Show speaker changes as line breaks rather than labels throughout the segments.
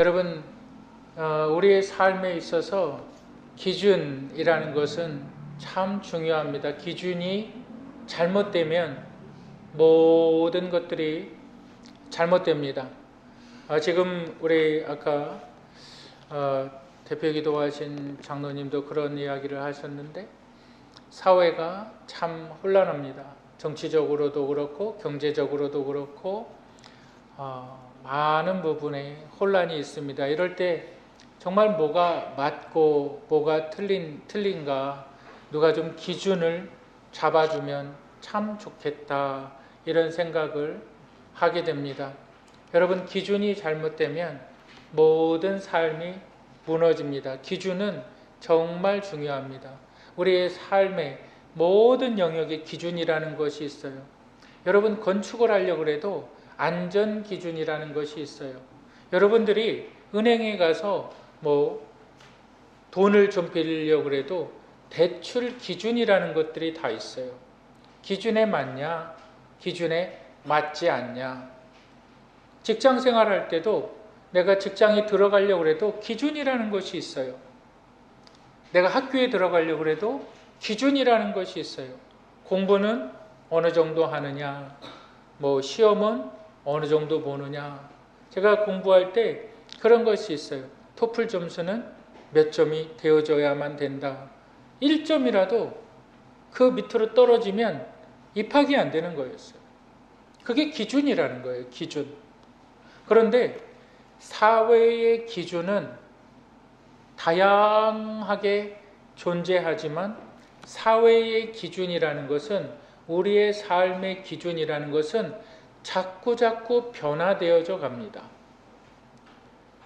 여러분, 우리의 삶에 있어서 기준이라는 것은 참 중요합니다. 기준이 잘못되면 모든 것들이 잘못됩니다. 지금 우리 아까 대표 기도하신 장로님도 그런 이야기를 하셨는데, 사회가 참 혼란합니다. 정치적으로도 그렇고 경제적으로도 그렇고 많은 부분에 혼란이 있습니다. 이럴 때 정말 뭐가 맞고 뭐가 틀린가 누가 좀 기준을 잡아주면 참 좋겠다, 이런 생각을 하게 됩니다. 여러분, 기준이 잘못되면 모든 삶이 무너집니다. 기준은 정말 중요합니다. 우리의 삶의 모든 영역에 기준이라는 것이 있어요. 여러분, 건축을 하려고 해도 안전 기준이라는 것이 있어요. 여러분들이 은행에 가서 돈을 좀 빌리려고 해도 대출 기준이라는 것들이 다 있어요. 기준에 맞냐, 기준에 맞지 않냐. 직장 생활할 때도 내가 직장에 들어가려고 해도 기준이라는 것이 있어요. 내가 학교에 들어가려고 해도 기준이라는 것이 있어요. 공부는 어느 정도 하느냐, 시험은 어느 정도 보느냐. 제가 공부할 때 그런 것이 있어요. 토플 점수는 몇 점이 되어져야만 된다. 1점이라도 그 밑으로 떨어지면 입학이 안 되는 거였어요. 그게 기준이라는 거예요. 기준. 그런데 사회의 기준은 다양하게 존재하지만 사회의 기준이라는 것은, 우리의 삶의 기준이라는 것은 자꾸 변화되어져 갑니다.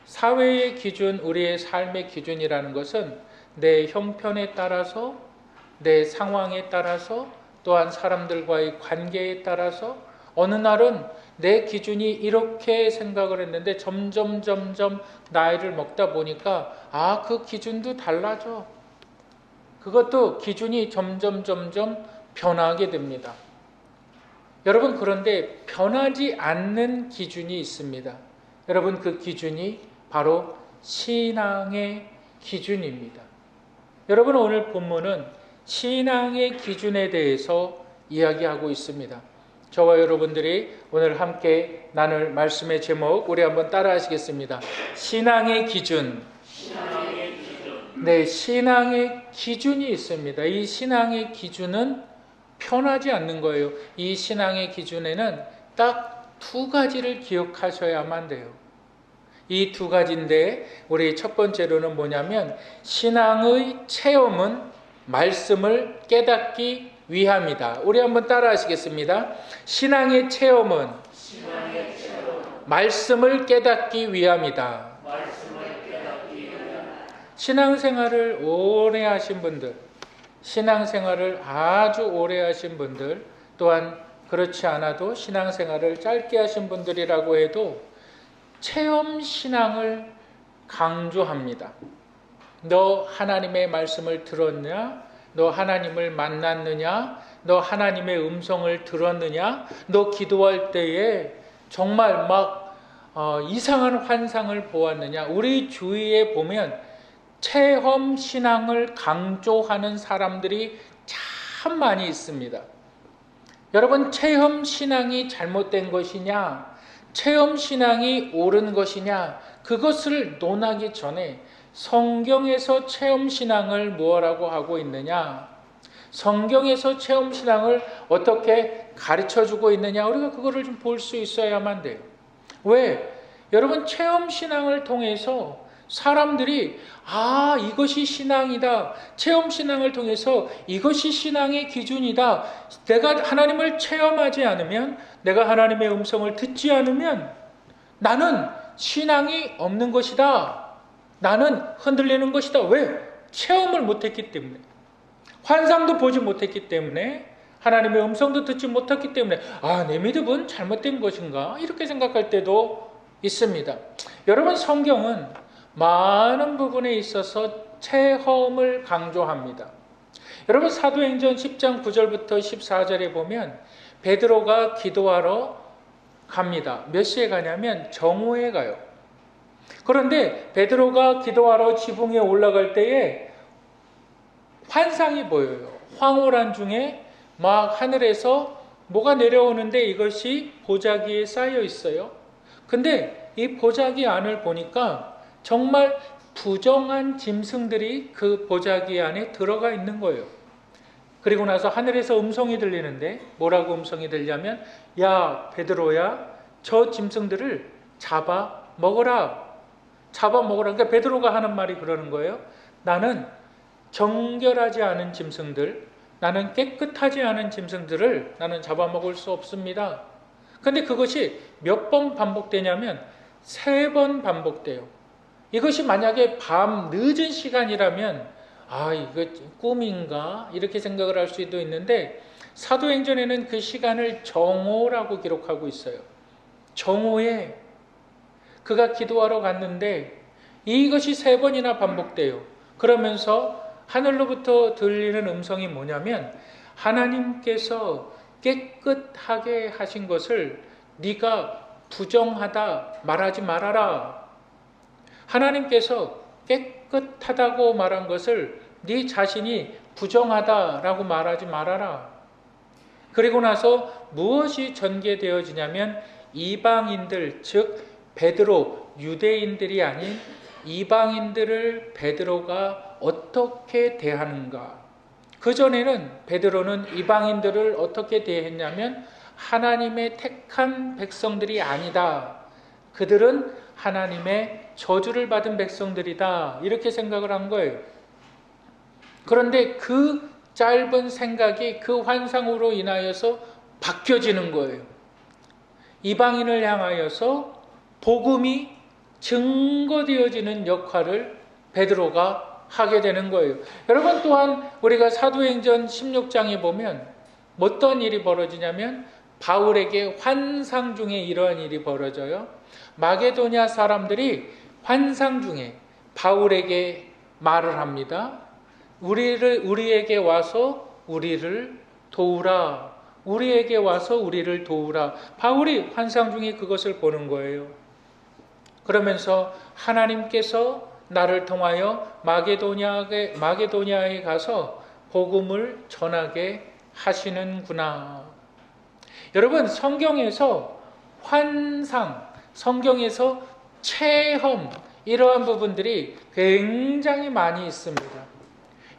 사회의 기준, 우리의 삶의 기준이라는 것은 내 형편에 따라서, 내 상황에 따라서, 또한 사람들과의 관계에 따라서, 어느 날은 내 기준이 이렇게 생각을 했는데 점점 나이를 먹다 보니까 그 기준도 달라져. 그것도 기준이 점점 변하게 됩니다. 여러분, 그런데 변하지 않는 기준이 있습니다. 여러분, 그 기준이 바로 신앙의 기준입니다. 여러분, 오늘 본문은 신앙의 기준에 대해서 이야기하고 있습니다. 저와 여러분들이 오늘 함께 나눌 말씀의 제목, 우리 한번 따라 하시겠습니다. 신앙의 기준. 네, 신앙의 기준이 있습니다. 이 신앙의 기준은 변하지 않는 거예요. 이 신앙의 기준에는 딱 두 가지를 기억하셔야만 돼요. 이 두 가지인데, 우리 첫 번째로는 뭐냐면, 신앙의 체험은 말씀을 깨닫기 위함이다. 우리 한번 따라 하시겠습니다. 신앙의 체험은 말씀을 깨닫기 위함이다. 신앙생활을 오래 하신 분들, 신앙생활을 아주 오래 하신 분들, 또한 그렇지 않아도 신앙생활을 짧게 하신 분들이라고 해도 체험 신앙을 강조합니다. 너 하나님의 말씀을 들었냐? 너 하나님을 만났느냐? 너 하나님의 음성을 들었느냐? 너 기도할 때에 정말 이상한 환상을 보았느냐? 우리 주위에 보면 체험 신앙을 강조하는 사람들이 참 많이 있습니다. 여러분, 체험 신앙이 잘못된 것이냐, 체험 신앙이 옳은 것이냐, 그것을 논하기 전에 성경에서 체험 신앙을 무엇라고 하고 있느냐, 성경에서 체험 신앙을 어떻게 가르쳐주고 있느냐, 우리가 그거를 좀 볼 수 있어야만 돼요. 왜? 여러분, 체험 신앙을 통해서 사람들이 이것이 신앙이다, 체험 신앙을 통해서 이것이 신앙의 기준이다, 내가 하나님을 체험하지 않으면, 내가 하나님의 음성을 듣지 않으면 나는 신앙이 없는 것이다, 나는 흔들리는 것이다. 왜? 체험을 못했기 때문에, 환상도 보지 못했기 때문에, 하나님의 음성도 듣지 못했기 때문에 내 믿음은 잘못된 것인가, 이렇게 생각할 때도 있습니다. 여러분, 성경은 많은 부분에 있어서 체험을 강조합니다. 여러분, 사도행전 10장 9절부터 14절에 보면 베드로가 기도하러 갑니다. 몇 시에 가냐면 정오에 가요. 그런데 베드로가 기도하러 지붕에 올라갈 때에 환상이 보여요. 황홀한 중에 막 하늘에서 뭐가 내려오는데 이것이 보자기에 쌓여 있어요. 근데 이 보자기 안을 보니까 정말 부정한 짐승들이 그 보자기 안에 들어가 있는 거예요. 그리고 나서 하늘에서 음성이 들리는데 뭐라고 음성이 들냐면, 야 베드로야, 저 짐승들을 잡아 먹어라. 그러니까 베드로가 하는 말이 그러는 거예요. 나는 정결하지 않은 짐승들, 나는 깨끗하지 않은 짐승들을 나는 잡아먹을 수 없습니다. 근데 그것이 몇 번 반복되냐면 3번 반복돼요. 이것이 만약에 밤 늦은 시간이라면 이거 꿈인가? 이렇게 생각을 할 수도 있는데, 사도행전에는 그 시간을 정오라고 기록하고 있어요. 정오에 그가 기도하러 갔는데 이것이 3번이나 반복돼요. 그러면서 하늘로부터 들리는 음성이 뭐냐면, 하나님께서 깨끗하게 하신 것을 네가 부정하다 말하지 말아라. 하나님께서 깨끗하다고 말한 것을 네 자신이 부정하다라고 말하지 말아라. 그리고 나서 무엇이 전개되어지냐면, 이방인들, 즉 베드로, 유대인들이 아닌 이방인들을 베드로가 어떻게 대하는가. 그전에는 베드로는 이방인들을 어떻게 대했냐면, 하나님의 택한 백성들이 아니다, 그들은 하나님의 저주를 받은 백성들이다, 이렇게 생각을 한 거예요. 그런데 그 짧은 생각이 그 환상으로 인하여서 바뀌어지는 거예요. 이방인을 향하여서 복음이 증거되어지는 역할을 베드로가 하게 되는 거예요. 여러분, 또한 우리가 사도행전 16장에 보면 어떤 일이 벌어지냐면, 바울에게 환상 중에 이러한 일이 벌어져요. 마게도냐 사람들이 환상 중에 바울에게 말을 합니다. 우리에게 와서 우리를 도우라. 우리에게 와서 우리를 도우라. 바울이 환상 중에 그것을 보는 거예요. 그러면서 하나님께서 나를 통하여 마게도냐에 가서 복음을 전하게 하시는구나. 여러분, 성경에서 환상, 성경에서 체험, 이러한 부분들이 굉장히 많이 있습니다.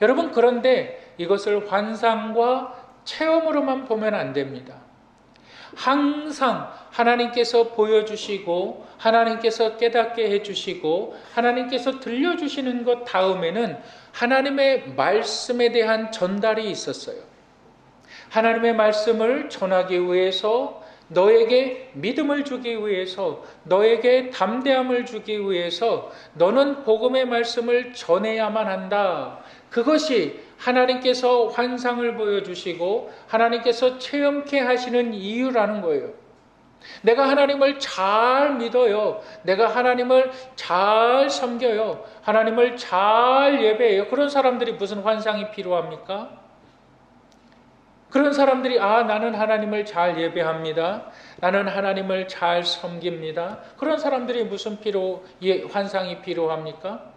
여러분, 그런데 이것을 환상과 체험으로만 보면 안 됩니다. 항상 하나님께서 보여주시고, 하나님께서 깨닫게 해주시고, 하나님께서 들려주시는 것 다음에는 하나님의 말씀에 대한 전달이 있었어요. 하나님의 말씀을 전하기 위해서, 너에게 믿음을 주기 위해서, 너에게 담대함을 주기 위해서 너는 복음의 말씀을 전해야만 한다. 그것이 하나님께서 환상을 보여주시고 하나님께서 체험케 하시는 이유라는 거예요. 내가 하나님을 잘 믿어요. 내가 하나님을 잘 섬겨요. 하나님을 잘 예배해요. 그런 사람들이 무슨 환상이 필요합니까? 그런 사람들이 나는 하나님을 잘 예배합니다. 나는 하나님을 잘 섬깁니다. 그런 사람들이 무슨 환상이 필요합니까?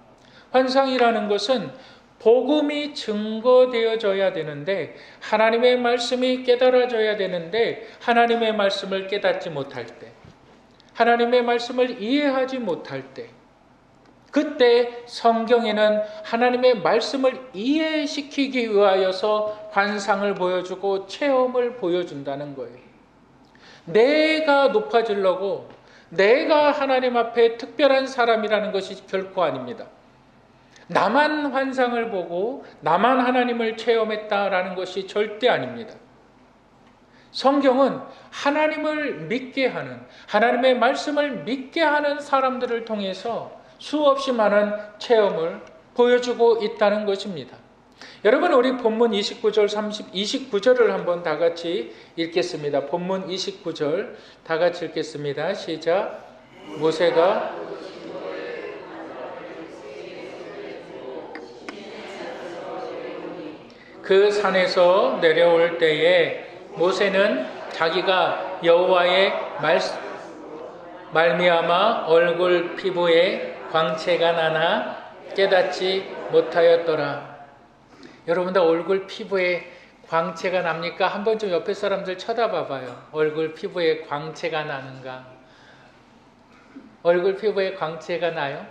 환상이라는 것은 복음이 증거되어져야 되는데, 하나님의 말씀이 깨달아져야 되는데, 하나님의 말씀을 깨닫지 못할 때, 하나님의 말씀을 이해하지 못할 때, 그때 성경에는 하나님의 말씀을 이해시키기 위하여서 환상을 보여주고 체험을 보여준다는 거예요. 내가 높아지려고, 내가 하나님 앞에 특별한 사람이라는 것이 결코 아닙니다. 나만 환상을 보고 나만 하나님을 체험했다라는 것이 절대 아닙니다. 성경은 하나님을 믿게 하는, 하나님의 말씀을 믿게 하는 사람들을 통해서 수없이 많은 체험을 보여주고 있다는 것입니다. 여러분, 우리 본문 29절을 한번 다 같이 읽겠습니다. 본문 29절 다 같이 읽겠습니다. 시작. 모세가 그 산에서 내려올 때에 모세는 자기가 여호와의 말씀, 말미암아 얼굴 피부에 광채가 나나 깨닫지 못하였더라. 여러분들 얼굴 피부에 광채가 납니까? 한번 좀 옆에 사람들 쳐다봐봐요. 얼굴 피부에 광채가 나는가? 얼굴 피부에 광채가 나요?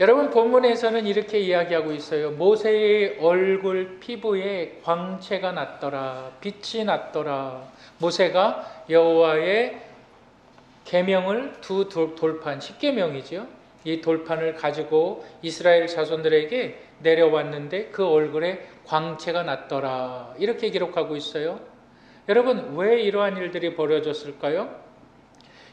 여러분 본문에서는 이렇게 이야기하고 있어요. 모세의 얼굴 피부에 광채가 났더라. 빛이 났더라. 모세가 여호와의 계명을 두 돌판, 10계명이죠. 이 돌판을 가지고 이스라엘 자손들에게 내려왔는데 그 얼굴에 광채가 났더라. 이렇게 기록하고 있어요. 여러분 왜 이러한 일들이 벌어졌을까요?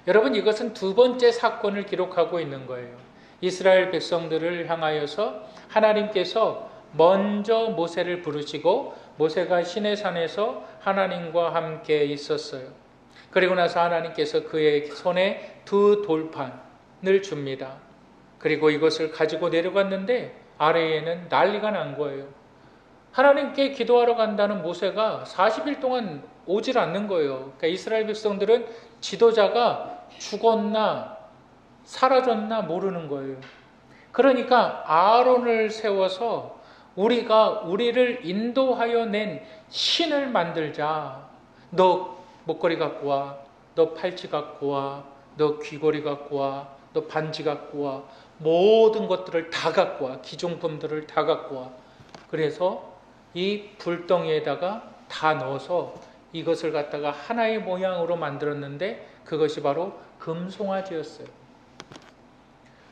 여러분 이것은 두 번째 사건을 기록하고 있는 거예요. 이스라엘 백성들을 향하여서 하나님께서 먼저 모세를 부르시고 모세가 시내산에서 하나님과 함께 있었어요. 그리고 나서 하나님께서 그의 손에 두 돌판을 줍니다. 그리고 이것을 가지고 내려갔는데 아래에는 난리가 난 거예요. 하나님께 기도하러 간다는 모세가 40일 동안 오질 않는 거예요. 그러니까 이스라엘 백성들은 지도자가 죽었나 사라졌나 모르는 거예요. 그러니까 아론을 세워서 우리를 인도하여 낸 신을 만들자. 너 목걸이 갖고 와, 너 팔찌 갖고 와, 너 귀걸이 갖고 와, 너 반지 갖고 와, 모든 것들을 다 갖고 와, 기종품들을 다 갖고 와. 그래서 이 불덩이에다가 다 넣어서 이것을 갖다가 하나의 모양으로 만들었는데 그것이 바로 금송아지였어요.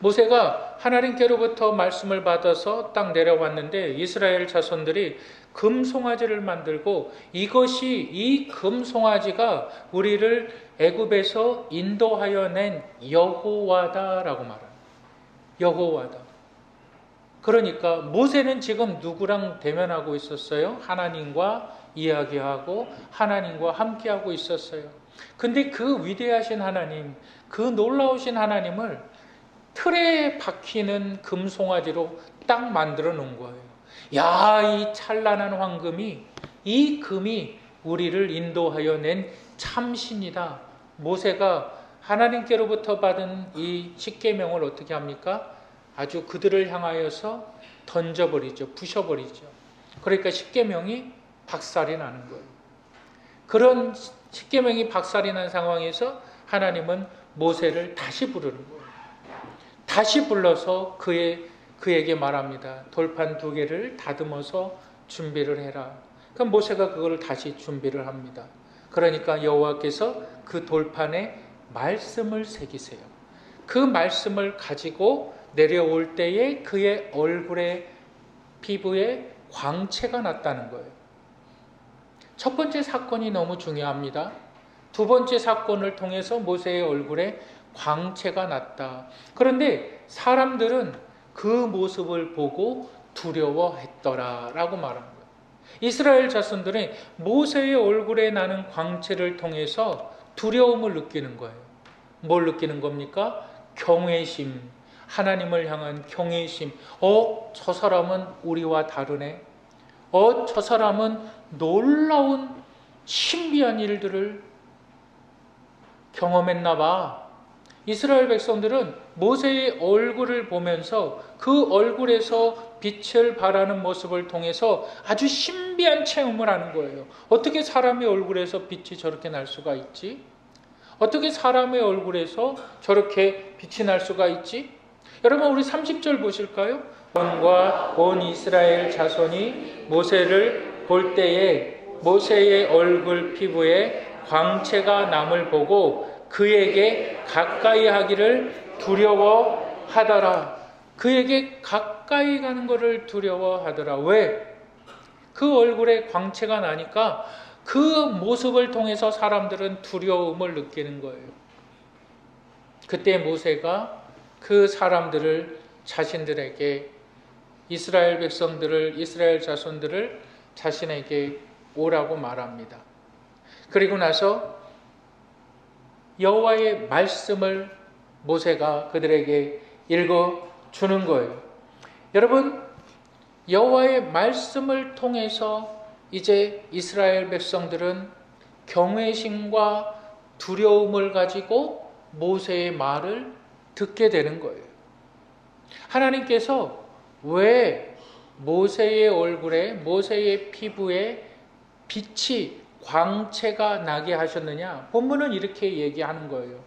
모세가 하나님께로부터 말씀을 받아서 딱 내려왔는데 이스라엘 자손들이 금송아지를 만들고 이 금송아지가 우리를 애굽에서 인도하여 낸 여호와다라고 말합니다. 여호와다. 그러니까 모세는 지금 누구랑 대면하고 있었어요? 하나님과 이야기하고 하나님과 함께하고 있었어요. 근데 그 위대하신 하나님, 그 놀라우신 하나님을 틀에 박히는 금송아지로 딱 만들어 놓은 거예요. 야, 이 찬란한 황금이, 이 금이 우리를 인도하여 낸 참신이다. 모세가 하나님께로부터 받은 이 십계명을 어떻게 합니까? 아주 그들을 향하여서 던져버리죠. 부셔버리죠. 그러니까 십계명이 박살이 나는 거예요. 그런 십계명이 박살이 난 상황에서 하나님은 모세를 다시 부르는 거예요. 다시 불러서 그에게 말합니다. 돌판 2개를 다듬어서 준비를 해라. 그럼 모세가 그걸 다시 준비를 합니다. 그러니까 여호와께서 그 돌판에 말씀을 새기세요. 그 말씀을 가지고 내려올 때에 그의 얼굴에 피부에 광채가 났다는 거예요. 첫 번째 사건이 너무 중요합니다. 두 번째 사건을 통해서 모세의 얼굴에 광채가 났다. 그런데 사람들은 그 모습을 보고 두려워했더라라고 말한 거예요. 이스라엘 자손들은 모세의 얼굴에 나는 광채를 통해서 두려움을 느끼는 거예요. 뭘 느끼는 겁니까? 경외심, 하나님을 향한 경외심. 저 사람은 우리와 다르네. 저 사람은 놀라운 신비한 일들을 경험했나 봐. 이스라엘 백성들은 모세의 얼굴을 보면서 그 얼굴에서 빛을 발하는 모습을 통해서 아주 신비한 체험을 하는 거예요. 어떻게 사람의 얼굴에서 빛이 저렇게 날 수가 있지? 어떻게 사람의 얼굴에서 저렇게 빛이 날 수가 있지? 여러분 우리 30절 보실까요? 아론과 온 이스라엘 자손이 모세를 볼 때에 모세의 얼굴 피부에 광채가 남을 보고 그에게 가까이 하기를 두려워하더라. 그에게 가까이 가는 것을 두려워하더라. 왜? 그 얼굴에 광채가 나니까 그 모습을 통해서 사람들은 두려움을 느끼는 거예요. 그때 모세가 그 사람들을 자신들에게 이스라엘 백성들을 이스라엘 자손들을 자신에게 오라고 말합니다. 그리고 나서 여호와의 말씀을 모세가 그들에게 읽어주는 거예요. 여러분 여호와의 말씀을 통해서 이제 이스라엘 백성들은 경외심과 두려움을 가지고 모세의 말을 듣게 되는 거예요. 하나님께서 왜 모세의 얼굴에, 모세의 피부에 빛이, 광채가 나게 하셨느냐? 본문은 이렇게 얘기하는 거예요.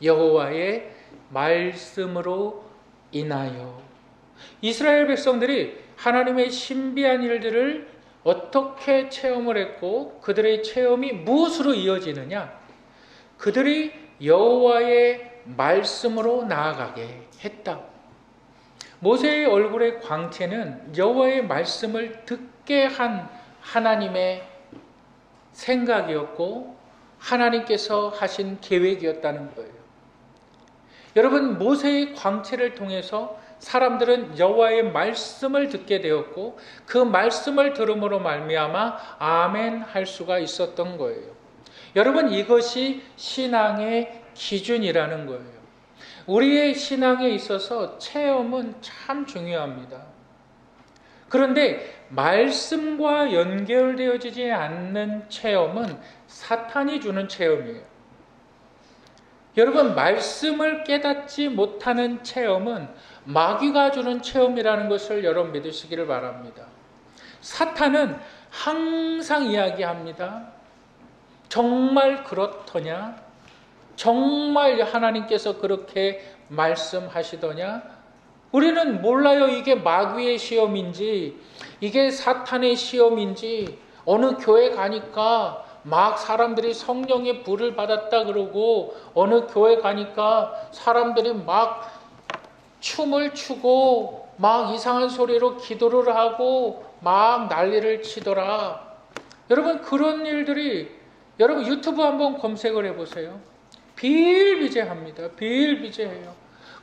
여호와의 말씀으로 인하여. 이스라엘 백성들이 하나님의 신비한 일들을 어떻게 체험을 했고 그들의 체험이 무엇으로 이어지느냐? 그들이 여호와의 말씀으로 나아가게 했다. 모세의 얼굴의 광채는 여호와의 말씀을 듣게 한 하나님의 생각이었고 하나님께서 하신 계획이었다는 거예요. 여러분, 모세의 광채를 통해서 사람들은 여호와의 말씀을 듣게 되었고 그 말씀을 들음으로 말미암아 아멘 할 수가 있었던 거예요. 여러분, 이것이 신앙의 기준이라는 거예요. 우리의 신앙에 있어서 체험은 참 중요합니다. 그런데 말씀과 연결되어지지 않는 체험은 사탄이 주는 체험이에요. 여러분, 말씀을 깨닫지 못하는 체험은 마귀가 주는 체험이라는 것을 여러분 믿으시기를 바랍니다. 사탄은 항상 이야기합니다. 정말 그렇더냐? 정말 하나님께서 그렇게 말씀하시더냐? 우리는 몰라요. 이게 마귀의 시험인지 이게 사탄의 시험인지. 어느 교회 가니까 막 사람들이 성령의 불을 받았다 그러고 어느 교회 가니까 사람들이 막 춤을 추고 막 이상한 소리로 기도를 하고 막 난리를 치더라. 여러분, 그런 일들이, 여러분 유튜브 한번 검색을 해보세요. 비일비재합니다. 비일비재해요.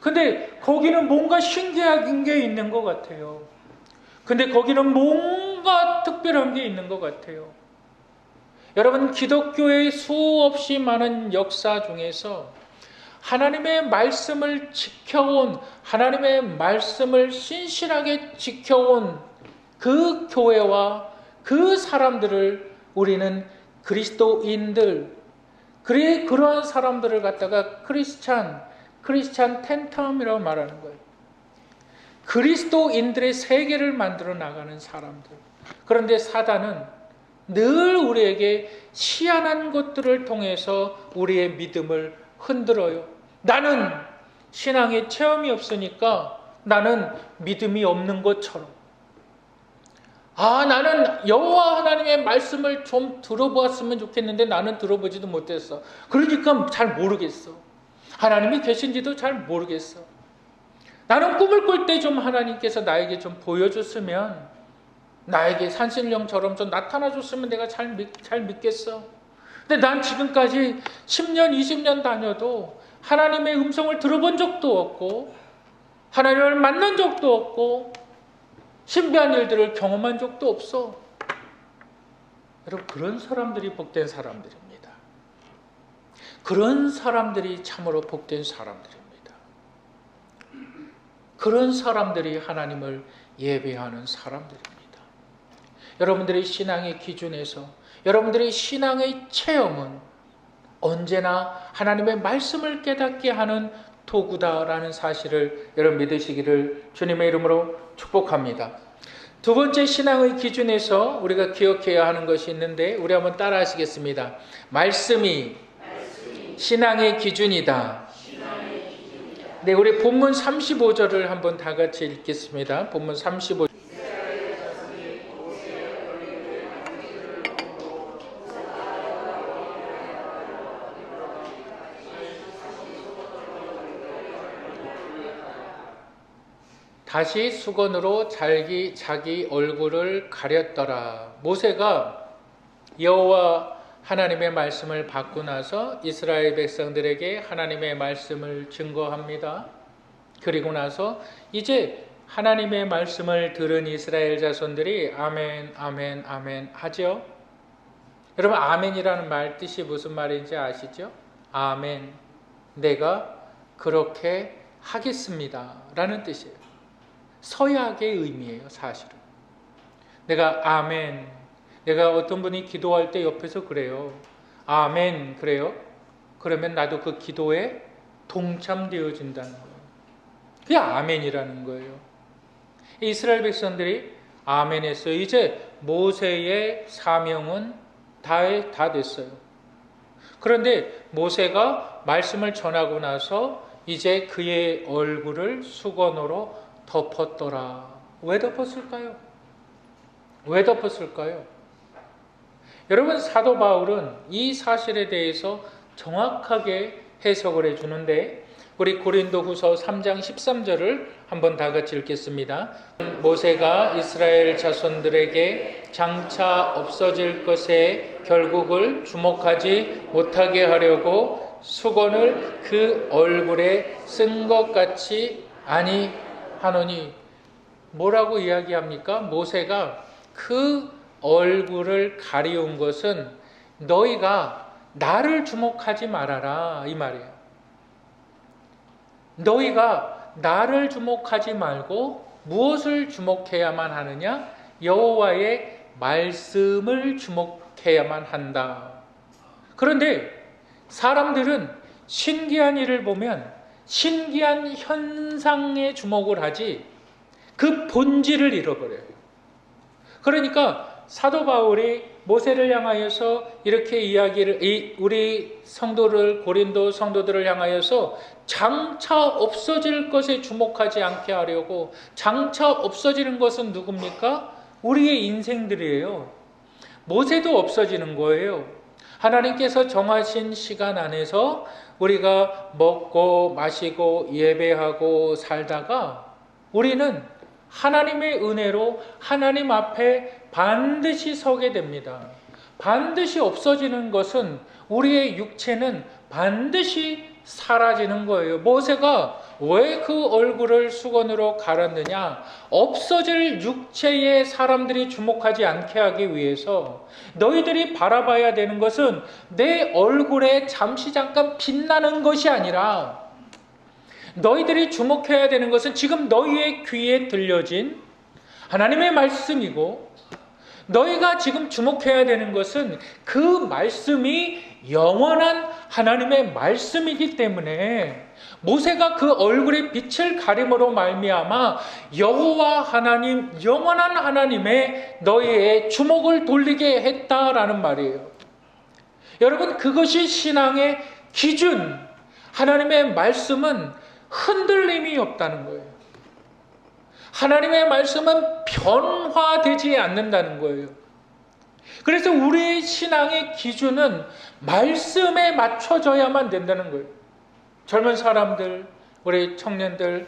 근데 거기는 뭔가 신기한 게 있는 것 같아요. 근데 거기는 뭔가 특별한 게 있는 것 같아요. 여러분, 기독교의 수없이 많은 역사 중에서 하나님의 말씀을 지켜온, 하나님의 말씀을 신실하게 지켜온 그 교회와 그 사람들을 우리는 그리스도인들, 그러한 사람들을 갖다가 크리스찬 텐텀이라고 말하는 거예요. 그리스도인들의 세계를 만들어 나가는 사람들. 그런데 사단은 늘 우리에게 희한한 것들을 통해서 우리의 믿음을 흔들어요. 나는 신앙의 체험이 없으니까 나는 믿음이 없는 것처럼. 나는 여호와 하나님의 말씀을 좀 들어보았으면 좋겠는데 나는 들어보지도 못했어. 그러니까 잘 모르겠어. 하나님이 계신지도 잘 모르겠어. 나는 꿈을 꿀 때 좀 하나님께서 나에게 좀 보여줬으면, 나에게 산신령처럼 좀 나타나줬으면 내가 잘 믿겠어. 근데 난 지금까지 10년, 20년 다녀도 하나님의 음성을 들어본 적도 없고 하나님을 만난 적도 없고 신비한 일들을 경험한 적도 없어. 여러분, 그런 사람들이 복된 사람들입니다. 그런 사람들이 참으로 복된 사람들입니다. 그런 사람들이 하나님을 예배하는 사람들입니다. 여러분들의 신앙의 기준에서, 여러분들의 신앙의 체험은 언제나 하나님의 말씀을 깨닫게 하는 도구다라는 사실을 여러분 믿으시기를 주님의 이름으로 축복합니다. 두 번째 신앙의 기준에서 우리가 기억해야 하는 것이 있는데 우리 한번 따라 하시겠습니다. 말씀이 신앙의 기준이다. 네, 우리 본문 35절을 한번 다 같이 읽겠습니다. 본문 35절. 다시 수건으로 자기 얼굴을 가렸더라. 모세가 여호와 하나님의 말씀을 받고 나서 이스라엘 백성들에게 하나님의 말씀을 증거합니다. 그리고 나서 이제 하나님의 말씀을 들은 이스라엘 자손들이 아멘, 아멘, 아멘 하죠. 여러분, 아멘이라는 말 뜻이 무슨 말인지 아시죠? 아멘, 내가 그렇게 하겠습니다 라는 뜻이에요. 서약의 의미예요, 사실은. 내가 아멘, 내가 어떤 분이 기도할 때 옆에서 그래요. 아멘, 그래요? 그러면 나도 그 기도에 동참되어진다는 거예요. 그게 아멘이라는 거예요. 이스라엘 백성들이 아멘했어요. 이제 모세의 사명은 다 됐어요. 그런데 모세가 말씀을 전하고 나서 이제 그의 얼굴을 수건으로 덮었더라. 왜 덮었을까요? 왜 덮었을까요? 여러분, 사도 바울은 이 사실에 대해서 정확하게 해석을 해주는데, 우리 고린도후서 3장 13절을 한번 다 같이 읽겠습니다. 모세가 이스라엘 자손들에게 장차 없어질 것에 결국을 주목하지 못하게 하려고 수건을 그 얼굴에 쓴 것 같이 아니하노니. 뭐라고 이야기합니까? 모세가 그 얼굴을 가리운 것은 너희가 나를 주목하지 말아라, 이 말이에요. 너희가 나를 주목하지 말고 무엇을 주목해야만 하느냐? 여호와의 말씀을 주목해야만 한다. 그런데 사람들은 신기한 일을 보면 신기한 현상에 주목을 하지 그 본질을 잃어버려요. 그러니까 사도 바울이 모세를 향하여서 이렇게 이야기를, 우리 성도를, 고린도 성도들을 향하여서 장차 없어질 것에 주목하지 않게 하려고. 장차 없어지는 것은 누굽니까? 우리의 인생들이에요. 모세도 없어지는 거예요. 하나님께서 정하신 시간 안에서 우리가 먹고 마시고 예배하고 살다가 우리는 하나님의 은혜로 하나님 앞에 반드시 서게 됩니다. 반드시 없어지는 것은 우리의 육체는 반드시 사라지는 거예요. 모세가 왜 그 얼굴을 수건으로 갈았느냐? 없어질 육체에 사람들이 주목하지 않게 하기 위해서. 너희들이 바라봐야 되는 것은 내 얼굴에 잠깐 빛나는 것이 아니라, 너희들이 주목해야 되는 것은 지금 너희의 귀에 들려진 하나님의 말씀이고, 너희가 지금 주목해야 되는 것은 그 말씀이 영원한 하나님의 말씀이기 때문에 모세가 그 얼굴의 빛을 가림으로 말미암아 여호와 하나님, 영원한 하나님의 너희의 주목을 돌리게 했다라는 말이에요. 여러분, 그것이 신앙의 기준. 하나님의 말씀은 흔들림이 없다는 거예요. 하나님의 말씀은 변화되지 않는다는 거예요. 그래서 우리의 신앙의 기준은 말씀에 맞춰져야만 된다는 거예요. 젊은 사람들, 우리 청년들,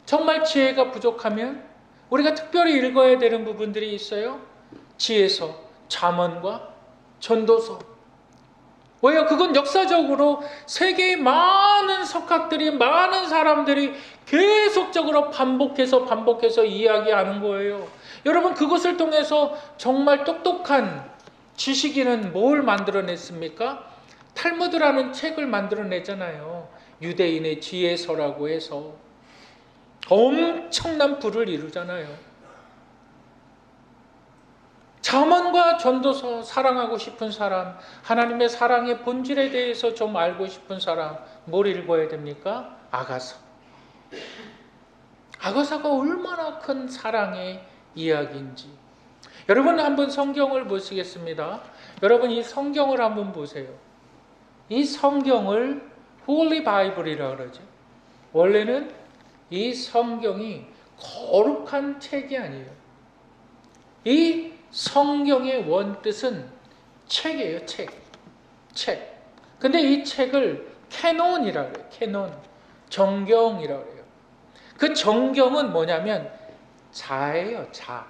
정말 지혜가 부족하면 우리가 특별히 읽어야 되는 부분들이 있어요. 지혜서, 잠언과 전도서. 왜요? 그건 역사적으로 세계의 많은 석학들이, 많은 사람들이 계속적으로 반복해서 이야기하는 거예요. 여러분, 그것을 통해서 정말 똑똑한 지식인은 뭘 만들어냈습니까? 탈무드라는 책을 만들어내잖아요. 유대인의 지혜서라고 해서 엄청난 부를 이루잖아요. 잠언과 전도서, 사랑하고 싶은 사람, 하나님의 사랑의 본질에 대해서 좀 알고 싶은 사람, 뭘 읽어야 됩니까? 아가서. 아가서가 얼마나 큰 사랑의 이야기인지. 여러분, 한번 성경을 보시겠습니다. 여러분, 이 성경을 한번 보세요. 이 성경을 Holy Bible이라고 그러죠. 원래는 이 성경이 거룩한 책이 아니에요. 이 성경의 원뜻은 책이에요. 책. 근데 이 책을 캐논이라고 해요. 캐논. 정경이라고 해요. 그 정경은 뭐냐면 자예요. 자.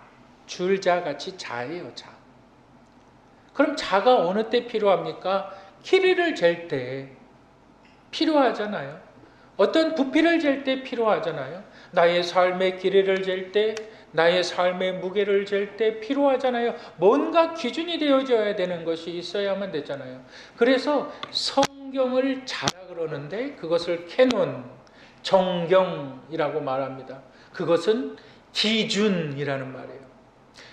줄자같이 자예요. 자. 그럼 자가 어느 때 필요합니까? 길이를 잴 때 필요하잖아요. 어떤 부피를 잴 때 필요하잖아요. 나의 삶의 길이를 잴 때, 나의 삶의 무게를 잴 때 필요하잖아요. 뭔가 기준이 되어져야 되는 것이 있어야만 되잖아요. 그래서 성경을 자라 그러는데 그것을 캐논, 정경이라고 말합니다. 그것은 기준이라는 말이에요.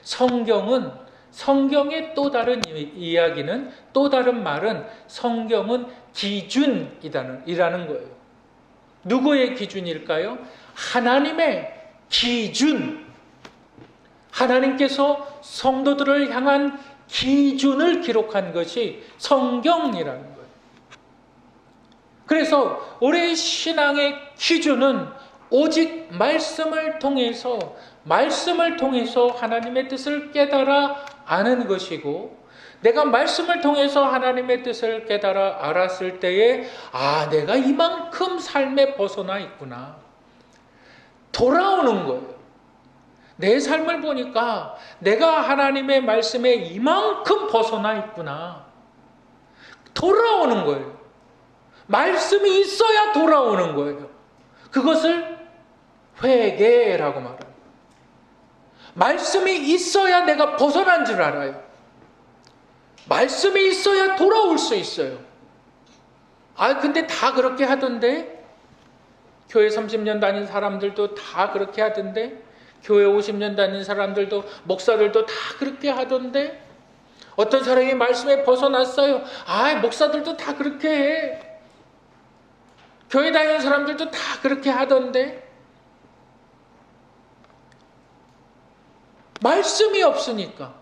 성경은 성경의 또 다른 이야기는, 또 다른 말은 성경은 기준이라는 거예요. 누구의 기준일까요? 하나님의 기준. 하나님께서 성도들을 향한 기준을 기록한 것이 성경이라는 거예요. 그래서 우리의 신앙의 기준은 오직 말씀을 통해서 하나님의 뜻을 깨달아 아는 것이고, 내가 말씀을 통해서 하나님의 뜻을 깨달아 알았을 때에 내가 이만큼 삶에 벗어나 있구나. 돌아오는 거예요. 내 삶을 보니까 내가 하나님의 말씀에 이만큼 벗어나 있구나. 돌아오는 거예요. 말씀이 있어야 돌아오는 거예요. 그것을 회개라고 말합니다. 말씀이 있어야 내가 벗어난 줄 알아요. 말씀이 있어야 돌아올 수 있어요. 근데 다 그렇게 하던데? 교회 30년 다닌 사람들도 다 그렇게 하던데? 교회 50년 다닌 사람들도, 목사들도 다 그렇게 하던데? 어떤 사람이 말씀에 벗어났어요. 목사들도 다 그렇게 해. 교회 다니는 사람들도 다 그렇게 하던데? 말씀이 없으니까.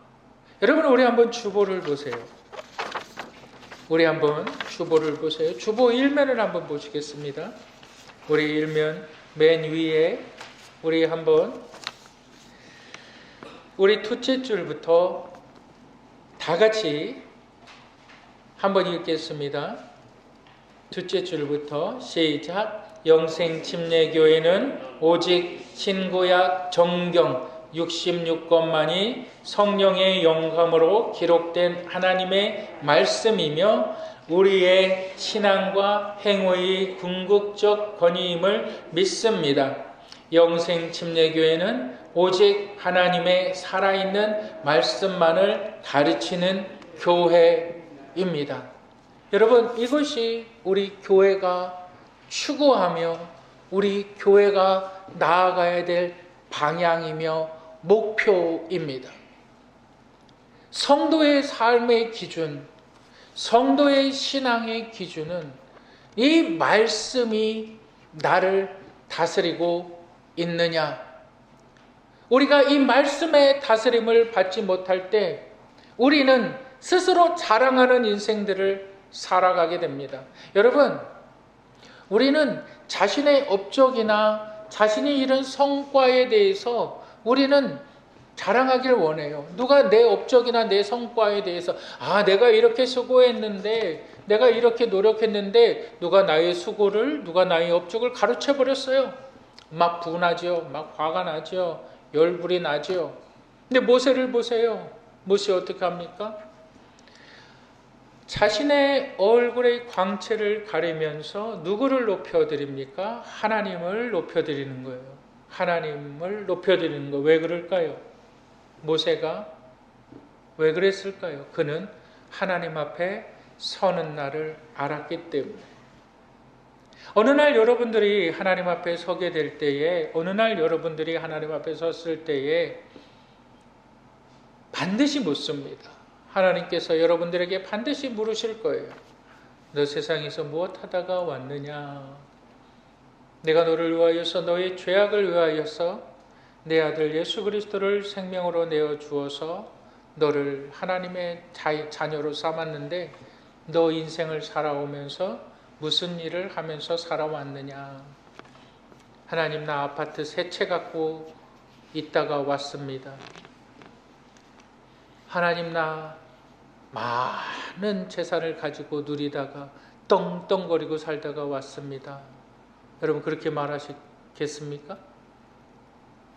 여러분, 우리 한번 주보를 보세요. 주보 1면을 한번 보시겠습니다. 우리 1면 맨 위에 우리 둘째 줄부터 다 같이 한번 읽겠습니다. 둘째 줄부터 시작. 영생침례교회는 오직 신구약 정경 66권만이 성령의 영감으로 기록된 하나님의 말씀이며 우리의 신앙과 행위의 궁극적 권위임을 믿습니다. 영생침례교회는 오직 하나님의 살아있는 말씀만을 가르치는 교회입니다. 여러분, 이것이 우리 교회가 추구하며 우리 교회가 나아가야 될 방향이며 목표입니다. 성도의 삶의 기준, 성도의 신앙의 기준은 이 말씀이 나를 다스리고 있느냐. 우리가 이 말씀의 다스림을 받지 못할 때 우리는 스스로 자랑하는 인생들을 살아가게 됩니다. 여러분, 우리는 자신의 업적이나 자신이 이룬 성과에 대해서 우리는 자랑하길 원해요. 누가 내 업적이나 내 성과에 대해서 내가 이렇게 수고했는데, 내가 이렇게 노력했는데 누가 나의 수고를, 누가 나의 업적을 가르쳐버렸어요. 막 분하죠. 막 화가 나죠. 열불이 나죠. 근데 모세를 보세요. 모세 어떻게 합니까? 자신의 얼굴의 광채를 가리면서 누구를 높여드립니까? 하나님을 높여드리는 거예요. 하나님을 높여드리는 거. 왜 그럴까요? 모세가 왜 그랬을까요? 그는 하나님 앞에 서는 날을 알았기 때문에. 어느 날 여러분들이 하나님 앞에 서게 될 때에, 어느 날 여러분들이 하나님 앞에 섰을 때에 반드시 묻습니다. 하나님께서 여러분들에게 반드시 물으실 거예요. 너 세상에서 무엇 하다가 왔느냐? 내가 너를 위하여서, 너의 죄악을 위하여서 내 아들 예수 그리스도를 생명으로 내어 주어서 너를 하나님의 자녀로 삼았는데 너 인생을 살아오면서 무슨 일을 하면서 살아왔느냐? 하나님, 나 아파트 3채 갖고 있다가 왔습니다. 하나님, 나 많은 재산을 가지고 누리다가 떵떵거리고 살다가 왔습니다. 여러분, 그렇게 말하시겠습니까?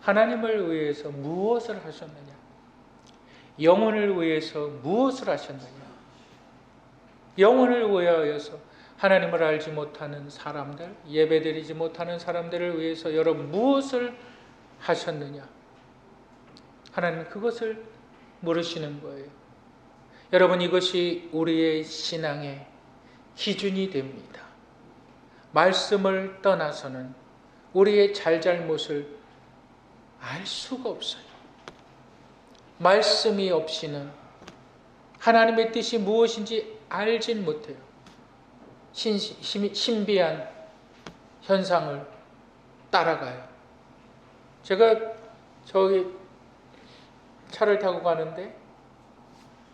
하나님을 위해서 무엇을 하셨느냐? 영혼을 위해서 무엇을 하셨느냐? 영혼을 위하여서 하나님을 알지 못하는 사람들, 예배드리지 못하는 사람들을 위해서 여러분 무엇을 하셨느냐? 하나님 그것을 물으시는 거예요. 여러분, 이것이 우리의 신앙의 기준이 됩니다. 말씀을 떠나서는 우리의 잘잘못을 알 수가 없어요. 말씀이 없이는 하나님의 뜻이 무엇인지 알진 못해요. 신비한 현상을 따라가요. 제가 저기 차를 타고 가는데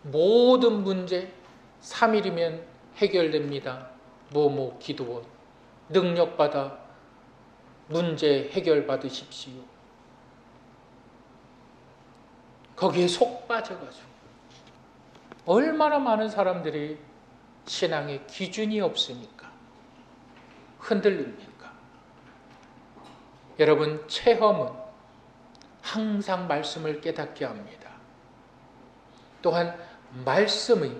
모든 문제 3일이면 해결됩니다. 뭐뭐 기도원 능력받아 문제 해결 받으십시오. 거기에 속 빠져가지고 얼마나 많은 사람들이 신앙의 기준이 없으니까 흔들립니까? 여러분, 체험은 항상 말씀을 깨닫게 합니다. 또한 말씀이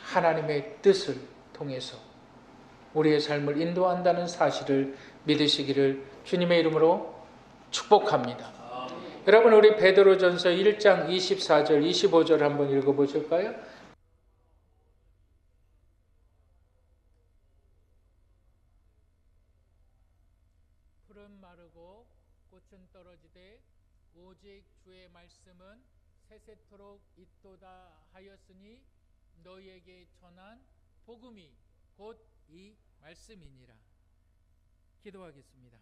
하나님의 뜻을 통해서 우리의 삶을 인도한다는 사실을 믿으시기를 주님의 이름으로 축복합니다. 여러분, 우리 베드로전서 1장 24절 25절 한번 읽어보실까요? 풀은 마르고 꽃은 떨어지되 오직 주의 말씀은 세세토록 있도다 하였으니 너희에게 전한 복음이 곧 이 말씀이니라. 기도하겠습니다.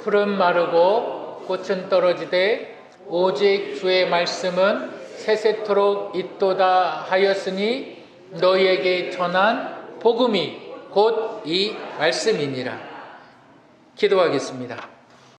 풀은 마르고 꽃은 떨어지되 오직 주의 말씀은 세세토록 있도다 하였으니 너희에게 전한 복음이 곧 이 말씀이니라. 기도하겠습니다.